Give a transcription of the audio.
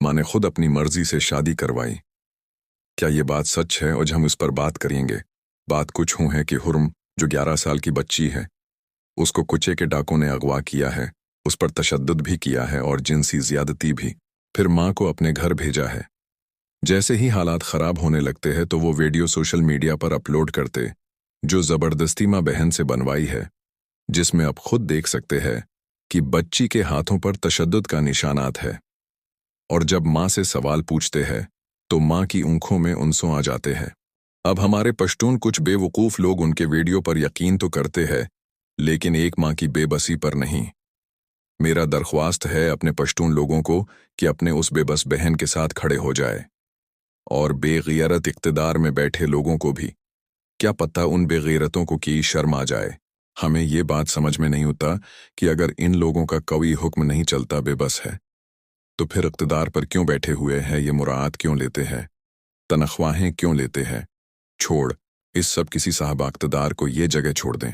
माँ ने खुद अपनी मर्जी से शादी करवाई। क्या ये बात सच है? आज हम इस पर बात करेंगे। बात कुछ यूं है कि हुर्म, जो 11 साल की बच्ची है, उसको कुचे के डाकुओं ने अगवा किया है, उस पर तशद्दुद भी किया है और जिनसी ज्यादती भी। फिर माँ को अपने घर भेजा है। जैसे ही हालात खराब होने लगते हैं तो वो वीडियो सोशल मीडिया पर अपलोड करते, जो जबरदस्ती माँ बहन से बनवाई है, जिसमें आप खुद देख सकते हैं कि बच्ची के हाथों पर तशद्दुद का निशानात है। और जब माँ से सवाल पूछते हैं तो माँ की आंखों में आंसू आ जाते हैं। अब हमारे पश्तून कुछ बेवकूफ़ लोग उनके वीडियो पर यकीन तो करते हैं, लेकिन एक माँ की बेबसी पर नहीं। मेरा दरख्वास्त है अपने पश्तून लोगों को कि अपने उस बेबस बहन के साथ खड़े हो जाए, और बेगैरत इक़्तिदार में बैठे लोगों को भी। क्या पता उन बेगैरतों को की शर्म आ जाए। हमें ये बात समझ में नहीं होता कि अगर इन लोगों का कोई हुक्म नहीं चलता, बेबस है, तो फिर इक़्तिदार पर क्यों बैठे हुए हैं? ये मुराद क्यों लेते हैं? तनख्वाहें क्यों लेते हैं? छोड़, इस सब किसी साहब इक़्तिदार को ये जगह छोड़ दें।